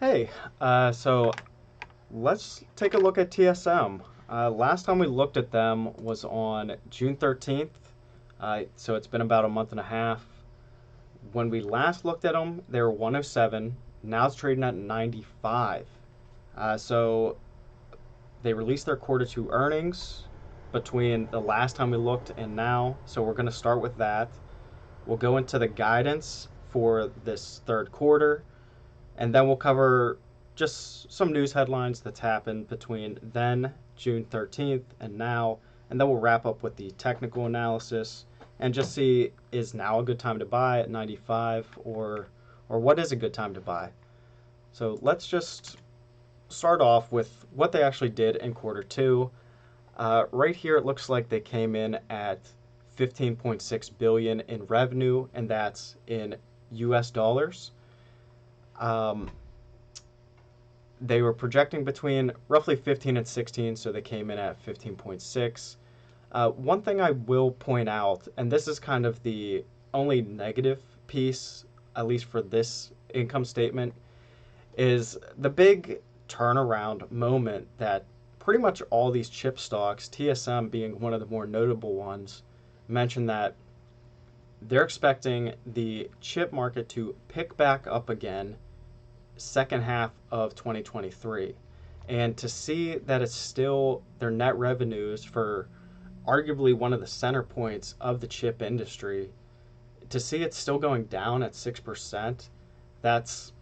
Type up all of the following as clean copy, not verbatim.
Hey, so let's take a look at TSM. Last time we looked at them was on June 13th, so it's been about a month and a half. When we last looked at them, they were 107. Now it's trading at 95. So they released their quarter two earnings between the last time we looked and now. So we're going to start with that. We'll go into the guidance for this third quarter, and then we'll cover just some news headlines that's happened between then, June 13th, and now. And then we'll wrap up with the technical analysis and just see, is now a good time to buy at 95, or what is a good time to buy? So let's just start off with what they actually did in quarter two. Right here, it looks like they came in at 15.6 billion in revenue, and that's in US dollars. Um, they were projecting between roughly 15 and 16, so they came in at 15.6. One thing I will point out, and this is kind of the only negative piece, at least for this income statement, is the big turnaround moment that pretty much all these chip stocks, TSM being one of the more notable ones, mentioned that they're expecting the chip market to pick back up again second half of 2023. And to see that it's still their net revenues for arguably one of the center points of the chip industry, to see it still going down at 6%, that's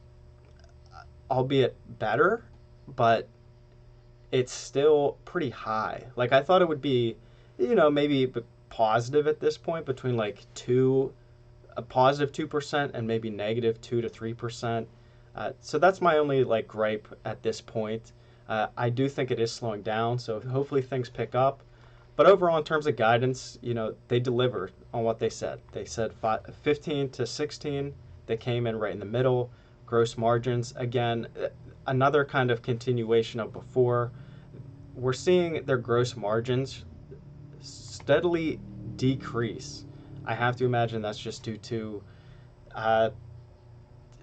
albeit better, but it's still pretty high. Like I thought it would be, maybe positive at this point between like a positive 2% and maybe negative 2 to 3%. So that's my only like gripe at this point. I do think it is slowing down, so hopefully things pick up. But overall, in terms of guidance, they delivered on what they said. They said 15 to 16. They came in right in the middle. Gross margins, again, another kind of continuation of before. We're seeing their gross margins steadily decrease. I have to imagine that's just due to uh,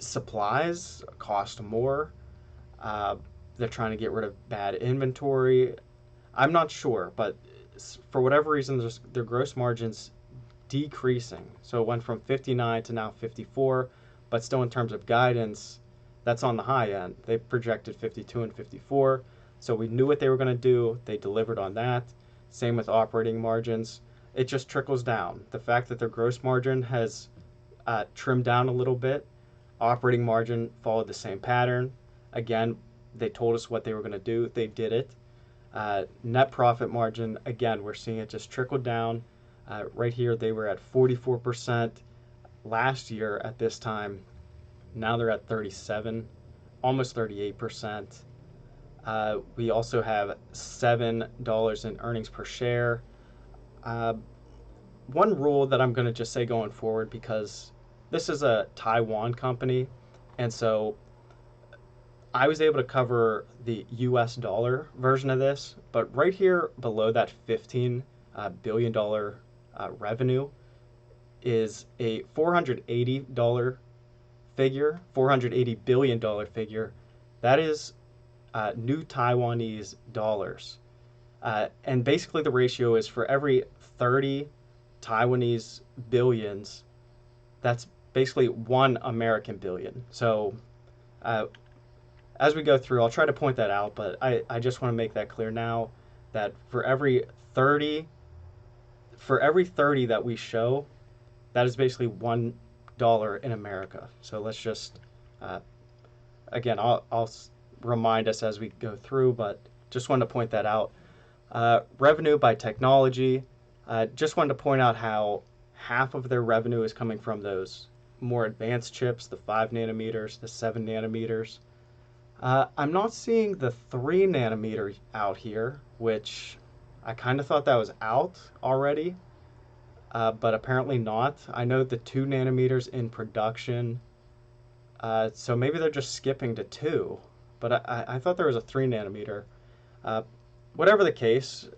supplies cost more. Uh, they're trying to get rid of bad inventory. I'm not sure, but for whatever reason, their gross margins decreasing. So it went from 59 to now 54, but still in terms of guidance, that's on the high end. They projected 52 and 54. So we knew what they were going to do. They delivered on that. Same with operating margins. It just trickles down. The fact that their gross margin has trimmed down a little bit, operating margin followed the same pattern. Again, they told us what they were going to do. They did it. Net profit margin, again, we're seeing it just trickle down. Right here, they were at 44% last year at this time. Now they're at 37, almost 38%. We also have $7 in earnings per share. Uh, One rule that I'm going to just say going forward, because this is a Taiwan company, and so I was able to cover the US dollar version of this, but right here below that $15 billion revenue is a $480 figure, $480 billion figure. That is new Taiwanese dollars. And basically, the ratio is for every 30 Taiwanese billions, that's basically one American billion. So, uh, as we go through, I'll try to point that out, but I just want to make that clear now that for every 30 that we show, that is basically $1 in America. So let's just, uh, again, I'll remind us as we go through, but just wanted to point that out. Revenue by technology, just wanted to point out how half of their revenue is coming from those more advanced chips, the 5 nanometers, the 7 nanometers. I'm not seeing the 3 nanometer out here, which I kind of thought that was out already, but apparently not. I know the 2 nanometers in production, so maybe they're just skipping to 2, but I thought there was a 3 nanometer. Uh, Whatever the case,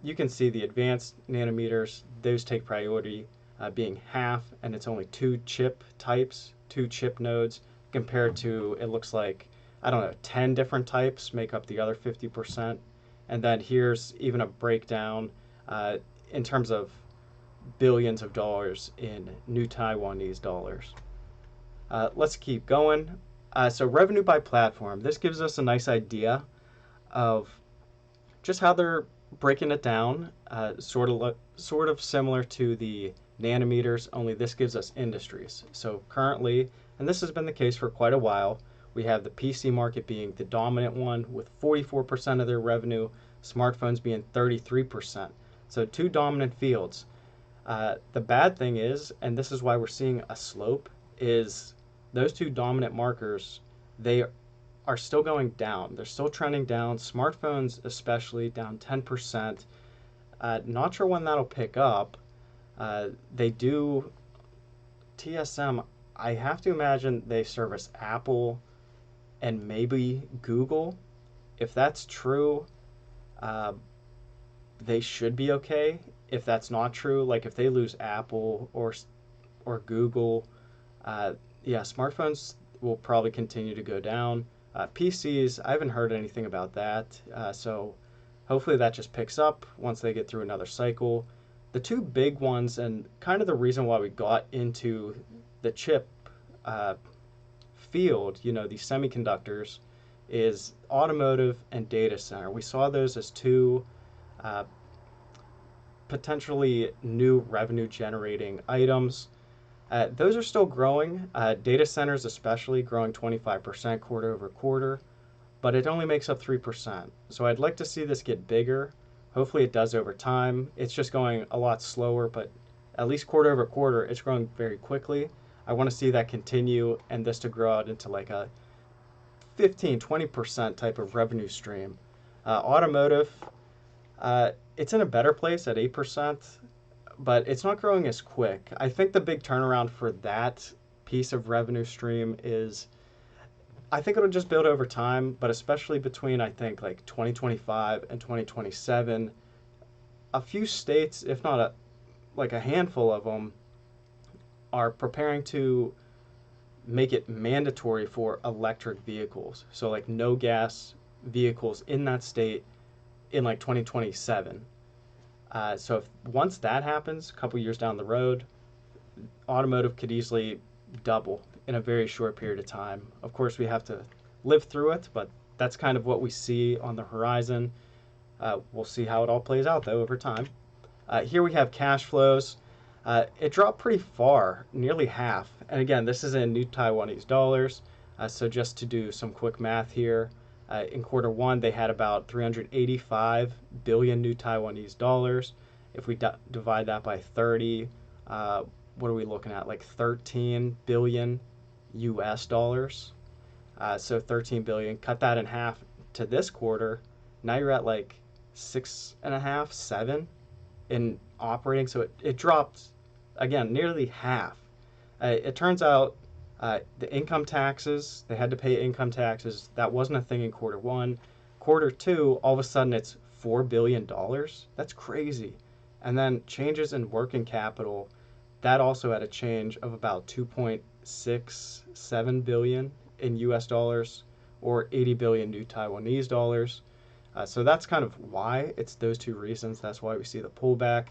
you can see the advanced nanometers, those take priority, being half, and it's only 2 chip types, 2 chip nodes, compared to, it looks like, I don't know, 10 different types make up the other 50%. And then here's even a breakdown uh, in terms of billions of dollars in new Taiwanese dollars. Let's keep going. So revenue by platform. This gives us a nice idea of just how they're breaking it down, sort of similar to the nanometers, only this gives us industries. So currently, and this has been the case for quite a while, we have the PC market being the dominant one with 44% of their revenue, smartphones being 33%. So two dominant fields. The bad thing is, and this is why we're seeing a slope, is those two dominant markers, they are still going down. They're still trending down. Smartphones, especially, down 10%. Not sure when that'll pick up. They do, TSM, I have to imagine they service Apple and maybe Google. If that's true, uh, they should be okay. If that's not true, like if they lose Apple or Google, uh, yeah, smartphones will probably continue to go down. PCs, I haven't heard anything about that, so hopefully that just picks up once they get through another cycle. The two big ones, and kind of the reason why we got into the chip uh, field, you know, these semiconductors, is automotive and data center. We saw those as two uh, potentially new revenue generating items. Those are still growing. Data centers, especially, growing 25% quarter over quarter, but it only makes up 3%. So I'd like to see this get bigger. Hopefully, it does over time. It's just going a lot slower, but at least quarter over quarter, it's growing very quickly. I want to see that continue and this to grow out into like a 15-20% type of revenue stream. Automotive, it's in a better place at 8%, but it's not growing as quick. I think the big turnaround for that piece of revenue stream is, I think it'll just build over time, but especially between, I think, like 2025 and 2027, a few states, if not like a handful of them, are preparing to make it mandatory for electric vehicles. So like no gas vehicles in that state in like 2027. So if once that happens, a couple years down the road, automotive could easily double in a very short period of time. Of course, we have to live through it, but that's kind of what we see on the horizon. We'll see how it all plays out, though, over time. Here we have cash flows. It dropped pretty far, nearly half. And again, this is in new Taiwanese dollars. So just to do some quick math here, in quarter one, they had about 385 billion new Taiwanese dollars. If we divide that by 30, what are we looking at? Like 13 billion US dollars. So 13 billion, cut that in half to this quarter. Now you're at like 6.5, 7 in operating. So it dropped, again, nearly half. It turns out the income taxes, they had to pay income taxes. That wasn't a thing in quarter one. Quarter two, all of a sudden it's $4 billion. That's crazy. And then changes in working capital, that also had a change of about 2.67 billion in US dollars, or 80 billion new Taiwanese dollars. So that's kind of why. It's those two reasons. That's why we see the pullback.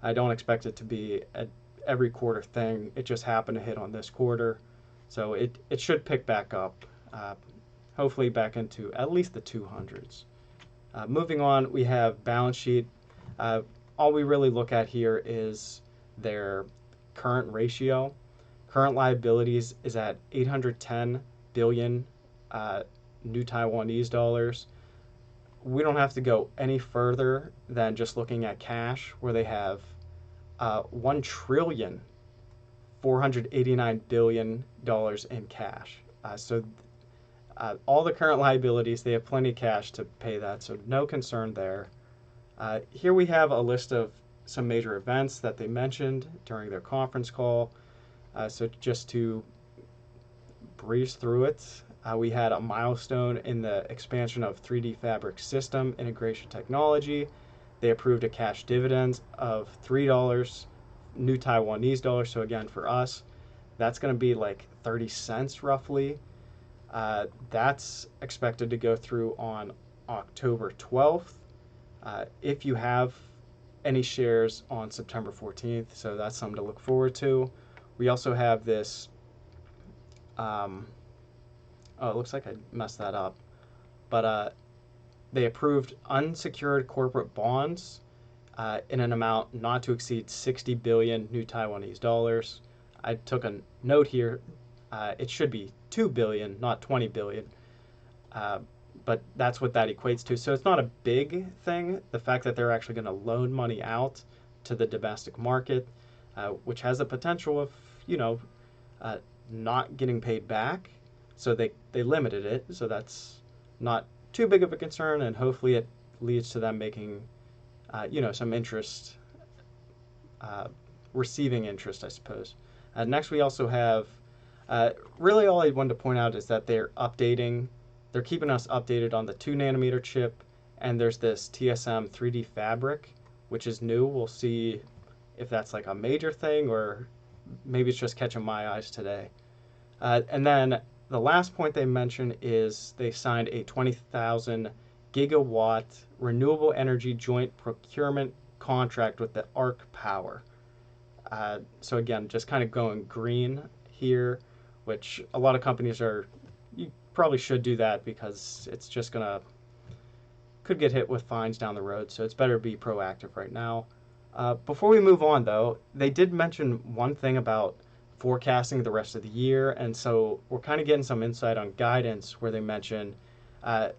I don't expect it to be a every quarter thing. It just happened to hit on this quarter. So it should pick back up, hopefully back into at least the 200s. Moving on, we have balance sheet. All we really look at here is their current ratio. Current liabilities is at 810 billion new Taiwanese dollars. We don't have to go any further than just looking at cash, where they have 1 trillion 489 billion dollars in cash. So all the current liabilities, they have plenty of cash to pay that, so no concern there. Here we have a list of some major events that they mentioned during their conference call. So just to breeze through it, we had a milestone in the expansion of 3D Fabric system integration technology. They approved a cash dividend of $3 new Taiwanese dollars. So again, for us, that's going to be like 30 cents roughly. That's expected to go through on October 12th. If you have any shares on September 14th, so that's something to look forward to. We also have this. Oh, it looks like I messed that up. But they approved unsecured corporate bonds in an amount not to exceed 60 billion new Taiwanese dollars. I took a note here. It should be 2 billion, not 20 billion. But that's what that equates to. So it's not a big thing, the fact that they're actually going to loan money out to the domestic market, which has the potential of, uh, not getting paid back. So they limited it. So that's not too big of a concern, and hopefully it leads to them making, some interest, uh, receiving interest, I suppose. Next, we also have, really all I wanted to point out is that they're keeping us updated on the 2 nanometer chip, and there's this TSM 3D fabric, which is new. We'll see if that's like a major thing or maybe it's just catching my eyes today. And then the last point they mentioned is they signed a 20,000 gigawatt renewable energy joint procurement contract with the ARC Power. So again, just kind of going green here, which a lot of companies are. You probably should do that because it's just could get hit with fines down the road. So it's better to be proactive right now. Before we move on, though, they did mention one thing about forecasting the rest of the year, and so we're kind of getting some insight on guidance where they mention, uh,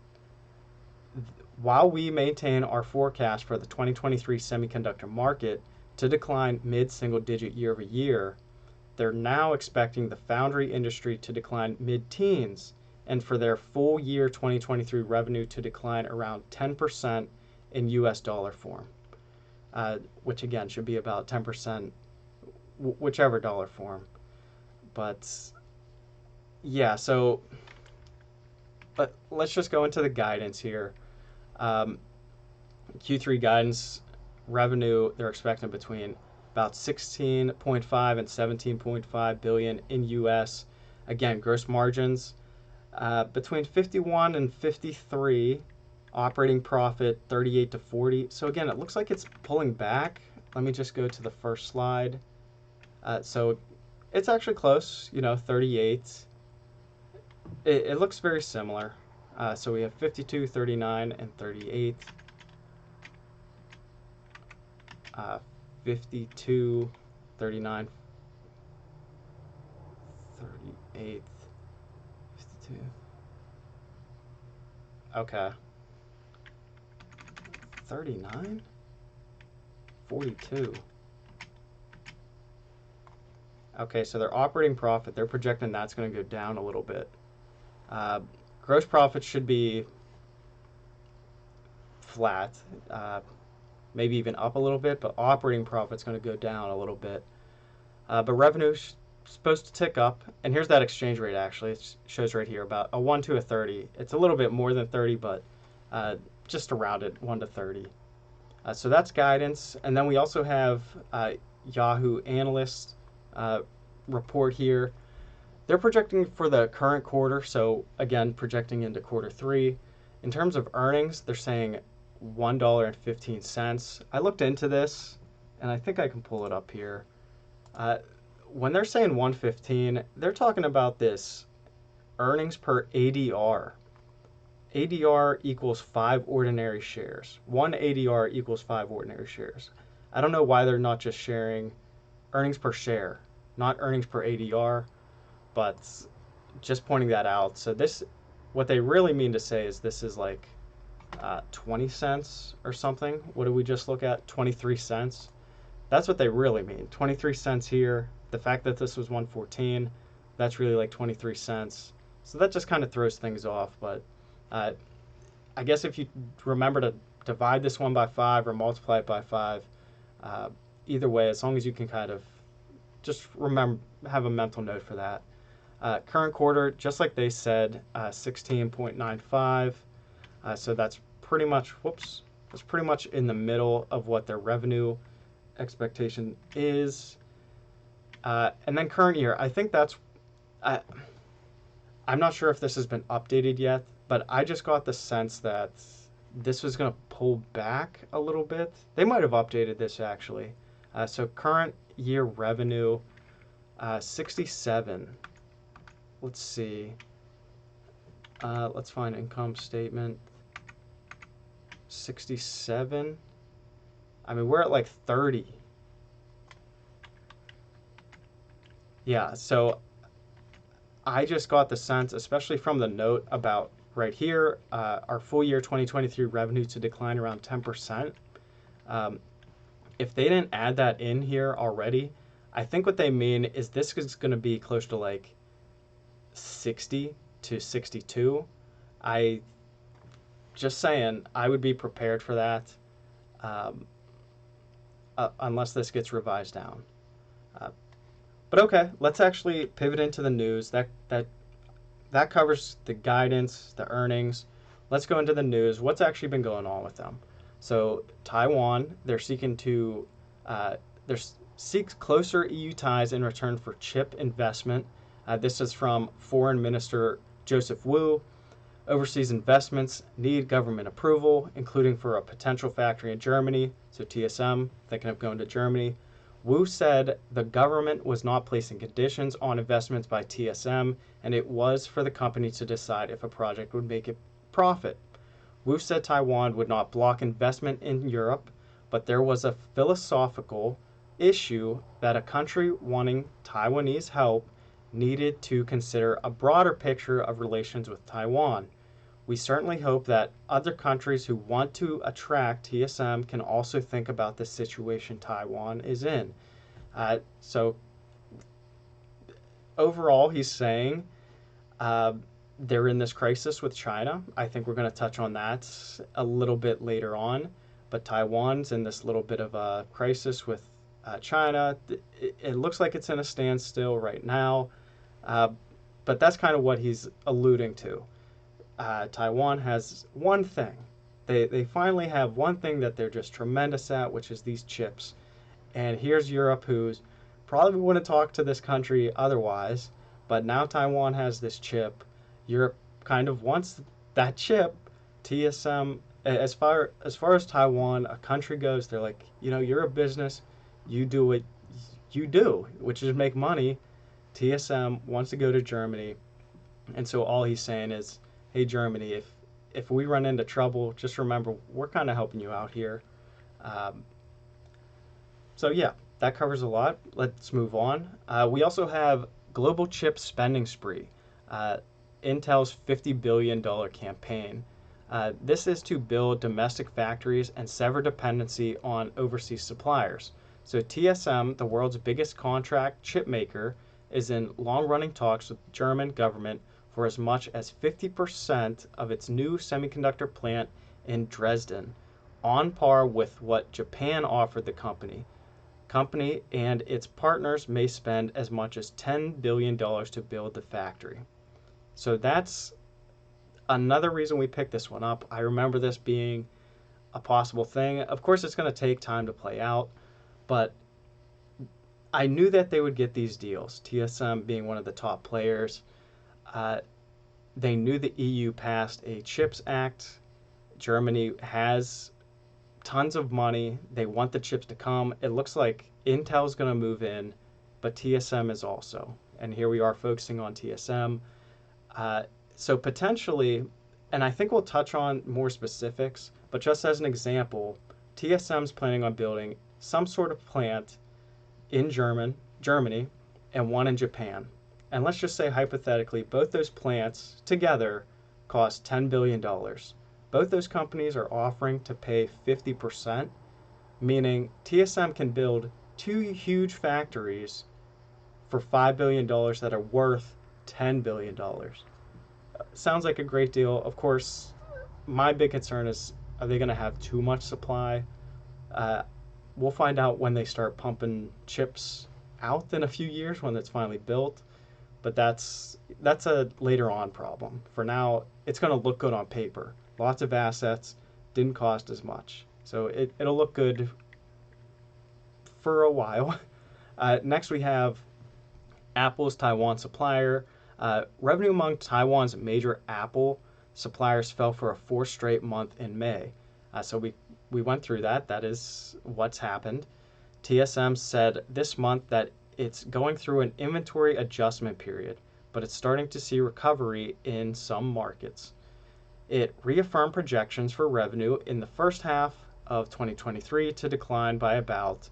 while we maintain our forecast for the 2023 semiconductor market to decline mid-single digit year over year, they're now expecting the foundry industry to decline mid-teens and for their full year 2023 revenue to decline around 10% in US dollar form, which again should be about 10%, whichever dollar form. But yeah, so let's just go into the guidance here. Q3 guidance revenue, they're expecting between about 16.5 and 17.5 billion in US. Again, gross margins between 51 and 53, operating profit 38 to 40. So again, it looks like it's pulling back. Let me just go to the first slide. So it's actually close, 38. It looks very similar. So we have 52, 39, and 38. 52, 39, 38, 52. Okay. 39, 42. Okay, so their operating profit, they're projecting that's going to go down a little bit. Gross profit should be flat, maybe even up a little bit, but operating profit's going to go down a little bit. But revenue's supposed to tick up, and here's that exchange rate actually. It shows right here about a 1 to a 30. It's a little bit more than 30, but just around it, 1 to 30. So that's guidance, and then we also have Yahoo Analyst report here. They're projecting for the current quarter, so again, projecting into quarter 3. In terms of earnings, they're saying $1.15. I looked into this, and I think I can pull it up here. When they're saying 115, they're talking about this earnings per ADR. ADR equals 5 ordinary shares. 1 ADR equals 5 ordinary shares. I don't know why they're not just sharing earnings per share, not earnings per ADR, but just pointing that out. So this, what they really mean to say is this is like 20 cents or something. What did we just look at? 23 cents. That's what they really mean. 23 cents here. The fact that this was 114, that's really like 23 cents. So that just kind of throws things off. But I guess if you remember to divide this one by 5 or multiply it by 5, either way, as long as you can kind of just remember, have a mental note for that. Current quarter, just like they said, 16.95. So that's pretty much, that's pretty much in the middle of what their revenue expectation is. And then current year, I think that's, I'm not sure if this has been updated yet, but I just got the sense that this was going to pull back a little bit. They might have updated this actually. So current year revenue, 67. Let's see. Let's find income statement. 67. I mean, we're at like 30. Yeah, so I just got the sense, especially from the note about right here, our full year 2023 revenue to decline around 10%. If they didn't add that in here already, I think what they mean is this is going to be close to like 60 to 62. I just saying, I would be prepared for that, um, unless this gets revised down. Uh, but okay, let's actually pivot into the news. That covers the guidance, the earnings. Let's go into the news. What's actually been going on with them? So Taiwan, they're seeking to seeks closer EU ties in return for chip investment. This is from Foreign Minister Joseph Wu. Overseas investments need government approval, including for a potential factory in Germany. So TSM, thinking of going to Germany. Wu said the government was not placing conditions on investments by TSM, and it was for the company to decide if a project would make it profit. Wu said Taiwan would not block investment in Europe, but there was a philosophical issue that a country wanting Taiwanese help needed to consider a broader picture of relations with Taiwan. We certainly hope that other countries who want to attract TSM can also think about the situation Taiwan is in. So overall, he's saying they're in this crisis with China. I think we're going to touch on that a little bit later on. But Taiwan's in this little bit of a crisis with China. It looks like it's in a standstill right now. But that's kind of what he's alluding to. Taiwan has one thing. They finally have one thing that they're just tremendous at, which is these chips. And here's Europe, who's probably wouldn't talk to this country otherwise, but now Taiwan has this chip. Europe kind of wants that chip. TSM, as far as Taiwan, a country goes, they're like, you're a business, you do what you do, which is make money. TSM wants to go to Germany, and so all he's saying is, hey Germany, if we run into trouble, just remember we're kind of helping you out here. So yeah, that covers a lot. Let's move on. We also have global chip spending spree. Intel's $50 billion campaign. This is to build domestic factories and sever dependency on overseas suppliers. So TSM, the world's biggest contract chip maker, is in long-running talks with the German government for as much as 50% of its new semiconductor plant in Dresden, on par with what Japan offered the company. Company and its partners may spend as much as $10 billion to build the factory. So that's another reason we picked this one up. I remember this being a possible thing. Of course, it's going to take time to play out, but I knew that they would get these deals, TSM being one of the top players. They knew the EU passed a CHIPS Act. Germany has tons of money. They want the chips to come. It looks like Intel's going to move in, but TSM is also. And here we are focusing on TSM. So potentially, and I think we'll touch on more specifics, but just as an example, TSM's planning on building some sort of plant in Germany and one in Japan. And let's just say hypothetically, both those plants together cost $10 billion. Both those companies are offering to pay 50%, meaning TSM can build two huge factories for $5 billion that are worth $10 billion. Sounds like a great deal. Of course, my big concern is, are they going to have too much supply? We'll find out when they start pumping chips out in a few years when it's finally built. But that's a later on problem. For now, it's going to look good on paper. Lots of assets, didn't cost as much. So it'll look good for a while. Next we have Apple's Taiwan supplier. Revenue among Taiwan's major Apple suppliers fell for a fourth straight month in May. So we went through that. That is what's happened. TSM said this month that it's going through an inventory adjustment period, but it's starting to see recovery in some markets. It reaffirmed projections for revenue in the first half of 2023 to decline by about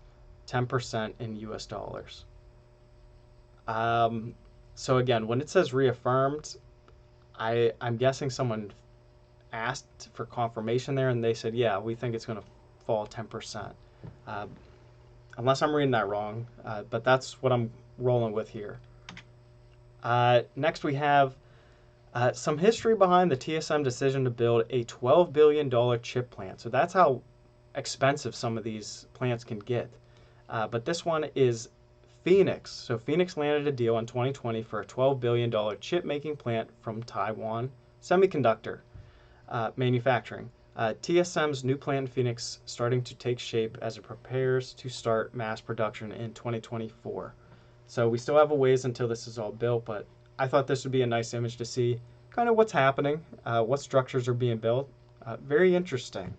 10% in US dollars. So again, when it says reaffirmed, I'm guessing someone asked for confirmation there and they said, yeah, we think it's going to fall 10%. Unless I'm reading that wrong, but that's what I'm rolling with here. Next we have some history behind the TSM decision to build a $12 billion chip plant. So that's how expensive some of these plants can get. But this one is Phoenix. So Phoenix landed a deal in 2020 for a $12 billion chip making plant from Taiwan Semiconductor Manufacturing. TSM's new plant in Phoenix starting to take shape as it prepares to start mass production in 2024. So we still have a ways until this is all built, but I thought this would be a nice image to see kind of what's happening, what structures are being built. Very interesting.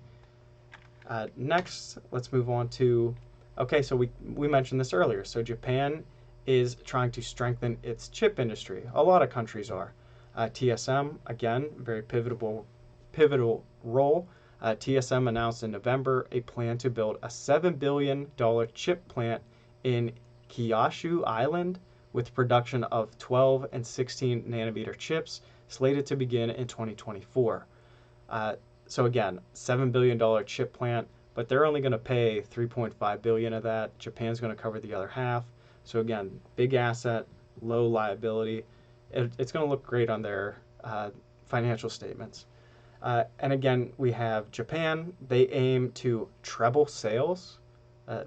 Next, let's move on to, okay, so we mentioned this earlier. So Japan is trying to strengthen its chip industry. A lot of countries are. TSM, again, very pivotal role. TSM announced in November a plan to build a $7 billion chip plant in Kyushu Island with production of 12 and 16 nanometer chips slated to begin in 2024. So again, $7 billion chip plant, but they're only going to pay $3.5 billion of that. Japan's going to cover the other half. So again, big asset, low liability. It's going to look great on their financial statements. And again, we have Japan. They aim to treble sales.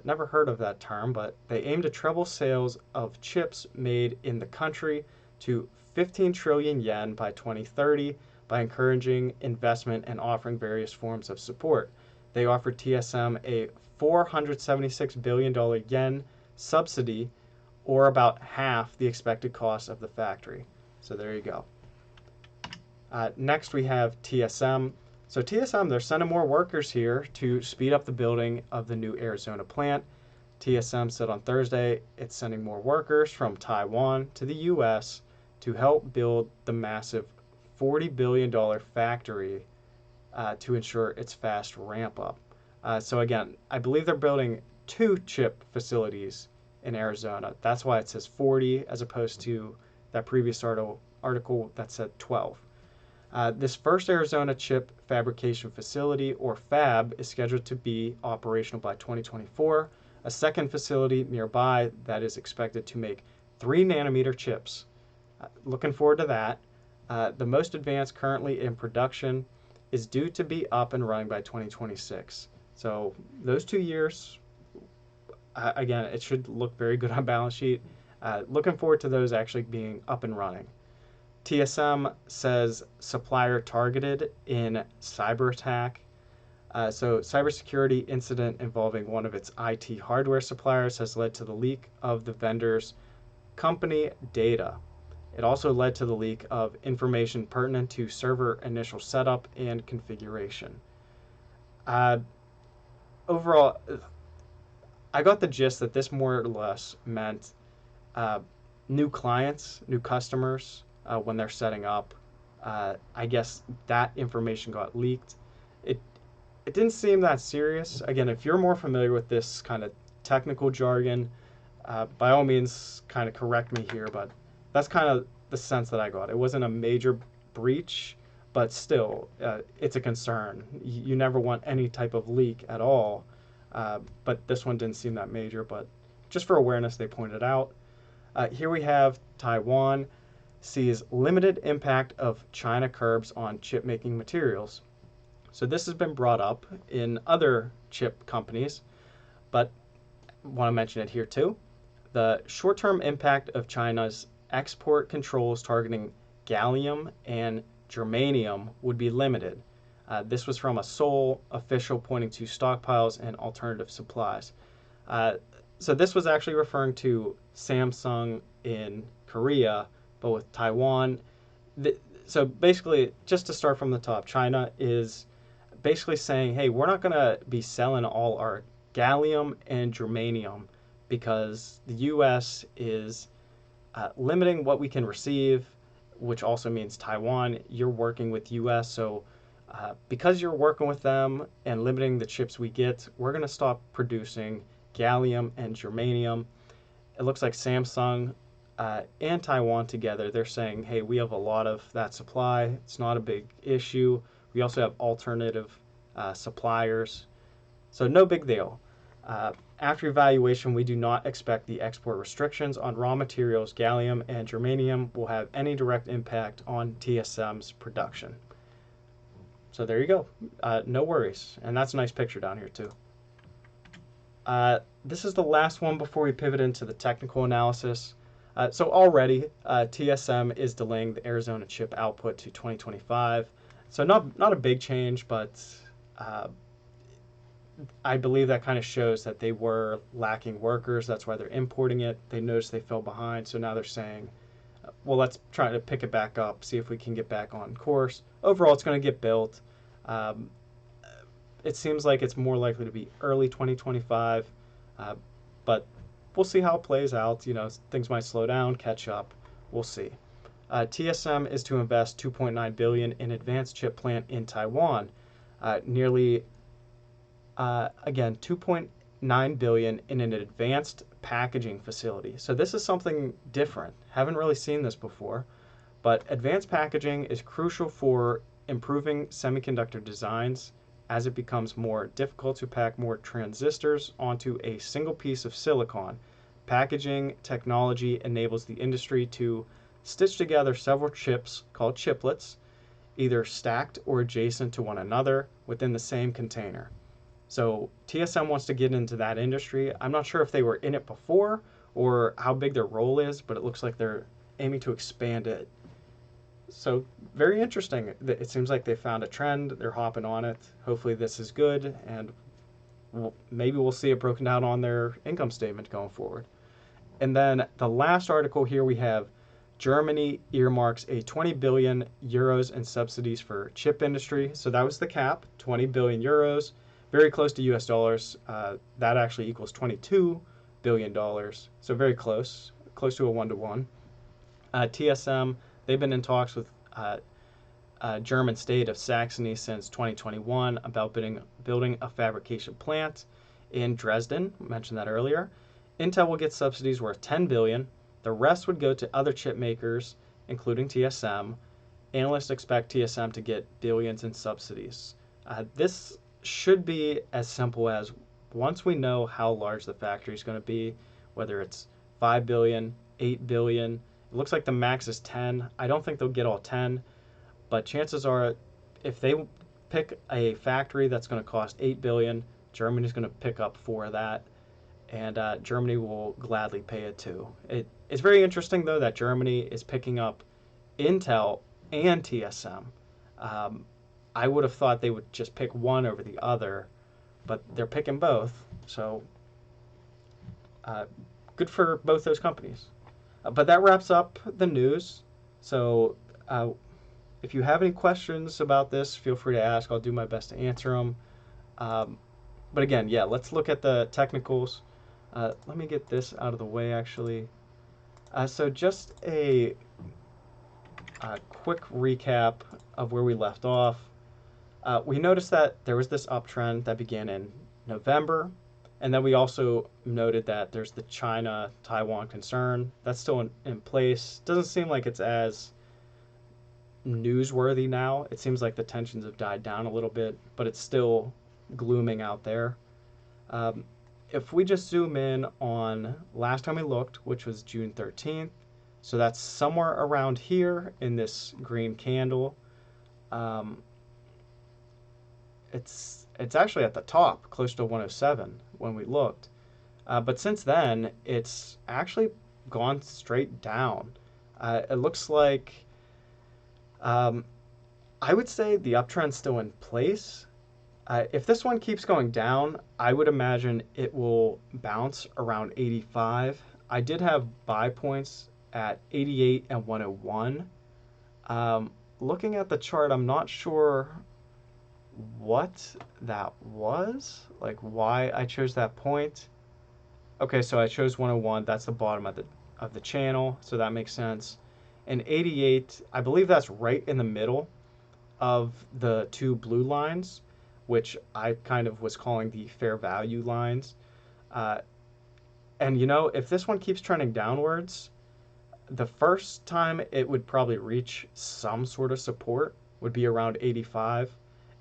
Never heard of that term, but they aim to treble sales of chips made in the country to 15 trillion yen by 2030 by encouraging investment and offering various forms of support. They offered TSM a $476 billion yen subsidy, or about half the expected cost of the factory. So there you go. Next we have TSM. So TSM, they're sending more workers here to speed up the building of the new Arizona plant. TSM said on Thursday it's sending more workers from Taiwan to the U.S. to help build the massive $40 billion factory to ensure its fast ramp up. So again, I believe they're building 2 chip facilities in Arizona. That's why it says 40 as opposed to that previous article that said 12. This first Arizona chip fabrication facility, or fab, is scheduled to be operational by 2024. A second facility nearby that is expected to make 3 nanometer chips. Looking forward to that. The most advanced currently in production is due to be up and running by 2026. So those 2 years, again, it should look very good on balance sheet. Looking forward to those actually being up and running. TSM says supplier targeted in cyber attack. So cybersecurity incident involving one of its IT hardware suppliers has led to the leak of the vendor's company data. It also led to the leak of information pertinent to server initial setup and configuration. Overall, I got the gist that this more or less meant new clients, new customers, when they're setting up. I guess that information got leaked. It didn't seem that serious. Again, if you're more familiar with this kind of technical jargon, by all means, kind of correct me here, but that's kind of the sense that I got. It wasn't a major breach, but still, it's a concern. You never want any type of leak at all, but this one didn't seem that major, but just for awareness, they pointed out. Here we have Taiwan sees limited impact of China curbs on chip making materials. So this has been brought up in other chip companies, but I want to mention it here too. The short-term impact of China's export controls targeting gallium and germanium would be limited. This was from a Seoul official pointing to stockpiles and alternative supplies. So this was actually referring to Samsung in Korea but with Taiwan, so basically, just to start from the top, China is basically saying, hey, we're not going to be selling all our gallium and germanium because the U.S. is limiting what we can receive, which also means Taiwan. You're working with U.S., so because you're working with them and limiting the chips we get, we're going to stop producing gallium and germanium. It looks like Samsung and Taiwan together, they're saying, hey, we have a lot of that supply. It's not a big issue. We also have alternative suppliers. So no big deal. After evaluation, we do not expect the export restrictions on raw materials, gallium and germanium, will have any direct impact on TSM's production. So there you go. No worries. And that's a nice picture down here too. This is the last one before we pivot into the technical analysis. So already, TSM is delaying the Arizona chip output to 2025. So not a big change, but I believe that kind of shows that they were lacking workers. That's why they're importing it. They noticed they fell behind, so now they're saying, well, let's try to pick it back up, see if we can get back on course. Overall, it's going to get built. It seems like it's more likely to be early 2025, but we'll see how it plays out. You know, things might slow down, catch up. We'll see. TSM is to invest $2.9 billion in advanced chip plant in Taiwan. Nearly, again, $2.9 billion in an advanced packaging facility. So this is something different. Haven't really seen this before, but advanced packaging is crucial for improving semiconductor designs as it becomes more difficult to pack more transistors onto a single piece of silicon. Packaging technology enables the industry to stitch together several chips called chiplets, either stacked or adjacent to one another within the same container. So TSM wants to get into that industry. I'm not sure if they were in it before or how big their role is, but it looks like they're aiming to expand it. So very interesting. It seems like they found a trend. They're hopping on it. Hopefully this is good, and maybe we'll see it broken down on their income statement going forward. And then the last article here we have Germany earmarks a 20 billion euros in subsidies for chip industry. So that was the cap, 20 billion euros, very close to US dollars. That actually equals $22 billion. So very close to a 1-to-1. TSM, they've been in talks with German state of Saxony since 2021 about building a fabrication plant in Dresden. I mentioned that earlier. Intel will get subsidies worth $10 billion. The rest would go to other chip makers, including TSM. Analysts expect TSM to get billions in subsidies. This should be as simple as once we know how large the factory is going to be, whether it's 5 billion, 8 billion, it looks like the max is 10. I don't think they'll get all 10, but chances are if they pick a factory that's going to cost 8 billion, Germany's going to pick up 4 of that, and Germany will gladly pay it too. It's very interesting though that Germany is picking up Intel and TSM. I would have thought they would just pick one over the other, but they're picking both. So good for both those companies. But that wraps up the news. So if you have any questions about this, feel free to ask. I'll do my best to answer them. But again, yeah, let's look at the technicals. Let me get this out of the way, actually. So just a quick recap of where we left off. We noticed that there was this uptrend that began in November, and then we also noted that there's the China-Taiwan concern. That's still in place. Doesn't seem like it's as newsworthy now. It seems like the tensions have died down a little bit, but it's still glooming out there. If we just zoom in on last time we looked, which was June 13th, so that's somewhere around here in this green candle. It's actually at the top, close to 107 when we looked. But since then, it's actually gone straight down. It looks like, I would say the uptrend's still in place. If this one keeps going down, I would imagine it will bounce around 85. I did have buy points at 88 and 101. Looking at the chart, I'm not sure what that was, like why I chose that point. Okay, so I chose 101. That's the bottom of the channel, so that makes sense. And 88, I believe that's right in the middle of the two blue lines, which I kind of was calling the fair value lines. Uh, and you know, if this one keeps trending downwards, the first time it would probably reach some sort of support would be around 85.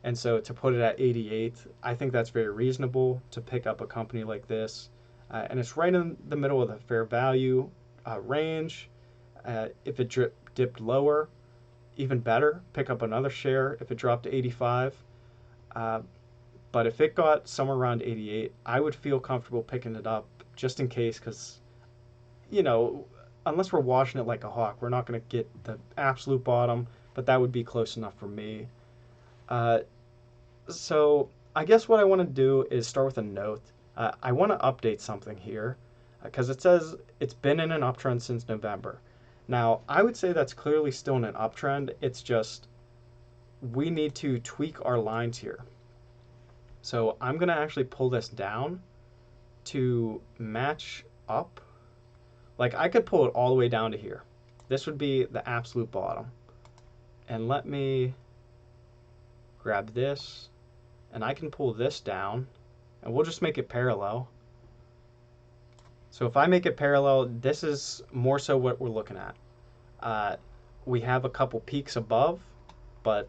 And so to put it at 88, I think that's very reasonable to pick up a company like this. And it's right in the middle of the fair value range. If it dipped lower, even better, pick up another share if it dropped to 85. But if it got somewhere around 88, I would feel comfortable picking it up just in case, because, you know, unless we're watching it like a hawk, we're not going to get the absolute bottom, but that would be close enough for me. So I guess what I want to do is start with a note. I want to update something here because it says it's been in an uptrend since November. Now, I would say that's clearly still in an uptrend. It's just we need to tweak our lines here. So I'm going to actually pull this down to match up. Like I could pull it all the way down to here. This would be the absolute bottom. And let me grab this, and I can pull this down, and we'll just make it parallel. So if I make it parallel, this is more so what we're looking at. We have a couple peaks above, but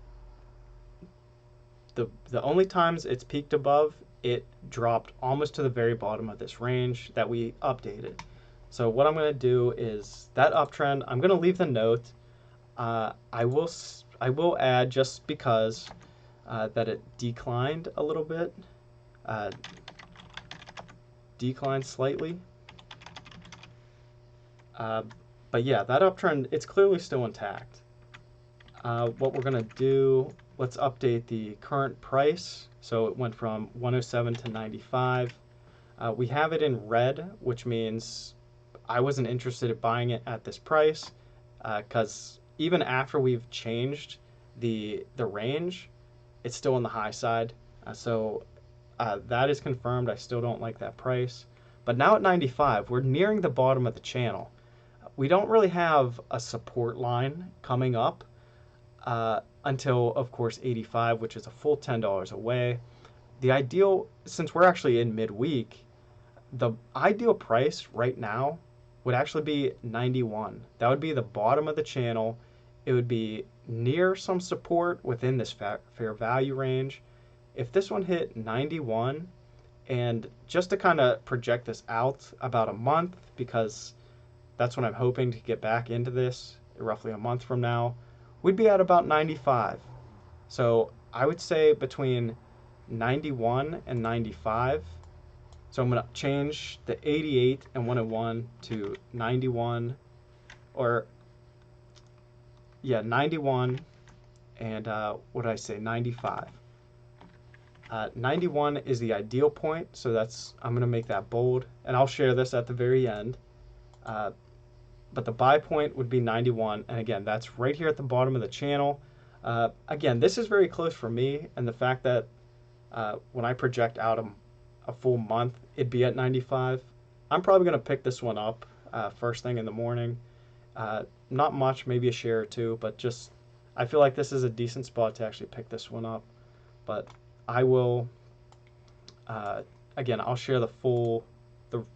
the only times it's peaked above, it dropped almost to the very bottom of this range that we updated. So what I'm going to do is that uptrend, I'm going to leave the note. I will add, just because, that it declined a little bit, declined slightly. But yeah, that uptrend, it's clearly still intact. What we're going to do, let's update the current price. So it went from 107 to 95. We have it in red, which means I wasn't interested in buying it at this price, because even after we've changed the range, it's still on the high side. So that is confirmed. I still don't like that price. But now at 95, we're nearing the bottom of the channel. We don't really have a support line coming up until, of course, 85, which is a full $10 away. The ideal, since we're actually in midweek, the ideal price right now would actually be 91. That would be the bottom of the channel. It would be near some support within this fair value range. If this one hit 91, and just to kind of project this out about a month, because that's when I'm hoping to get back into this, roughly a month from now, we'd be at about 95. So I would say between 91 and 95. So I'm going to change the 88 and 101 to 91, or yeah, 91, and what did I say, 95. 91 is the ideal point, so I'm going to make that bold, and I'll share this at the very end. But the buy point would be 91, and again, that's right here at the bottom of the channel. Again, this is very close for me, and the fact that when I project out a full month, it'd be at 95. I'm probably going to pick this one up first thing in the morning. Not much, maybe a share or two, but just I feel like this is a decent spot to actually pick this one up. But I will, again, I'll share the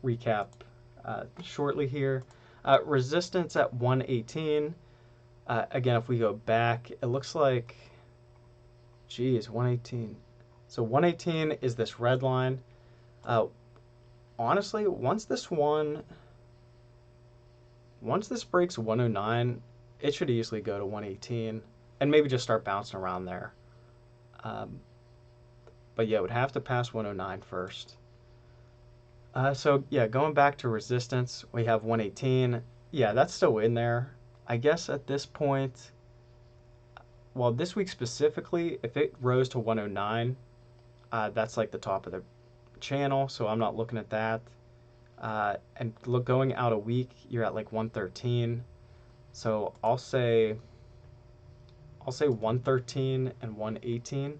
recap shortly here. Resistance at 118. Again, if we go back, it looks like, geez, 118. So 118 is this red line. Honestly, once this breaks 109, it should easily go to 118 and maybe just start bouncing around there. But yeah, it would have to pass 109 first. So yeah, going back to resistance, we have 118. Yeah, that's still in there. I guess at this point, well, this week specifically, if it rose to 109, that's like the top of the channel, so I'm not looking at that. And look, going out a week, you're at like 113. So I'll say 113 and 118.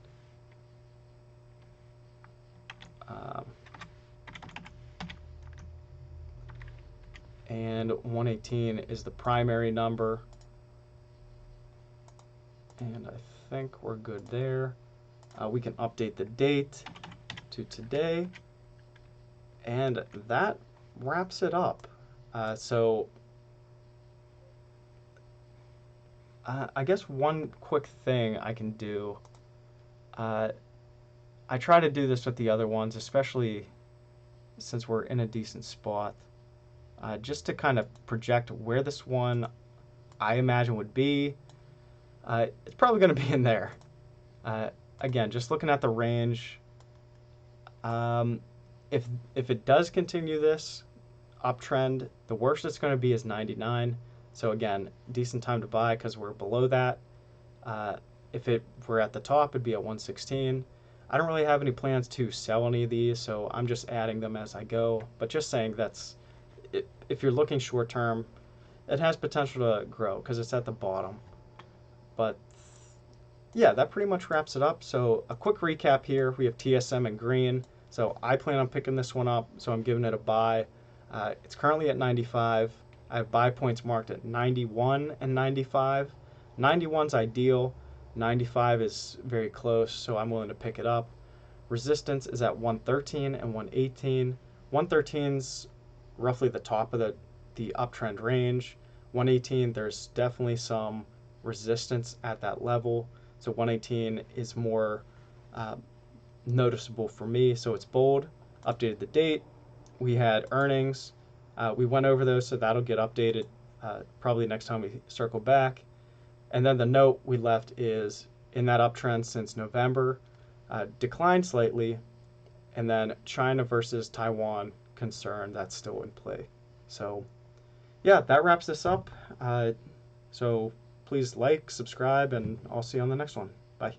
And 118 is the primary number. And I think we're good there. We can update the date to today. And that wraps it up. I guess one quick thing I can do, I try to do this with the other ones, especially since we're in a decent spot, just to kind of project where this one I imagine would be. It's probably going to be in there. Again, just looking at the range, if it does continue this uptrend, the worst it's going to be is 99. So again, decent time to buy because we're below that. If we're at the top, it'd be at 116. I don't really have any plans to sell any of these, so I'm just adding them as I go. But just saying if you're looking short term, it has potential to grow because it's at the bottom. But yeah, that pretty much wraps it up. So a quick recap here. We have TSM in green. So I plan on picking this one up, so I'm giving it a buy. It's currently at 95. I have buy points marked at 91 and 95. 91's ideal. 95 is very close, so I'm willing to pick it up. Resistance is at 113 and 118. 113's roughly the top of the uptrend range. 118, there's definitely some resistance at that level. So 118 is more noticeable for me, so it's bold. Updated the date. We had earnings. We went over those, so that'll get updated probably next time we circle back. And then the note we left is in that uptrend since November, declined slightly, and then China versus Taiwan concern, that's still in play. So yeah, that wraps this up. So please like, subscribe, and I'll see you on the next one. Bye.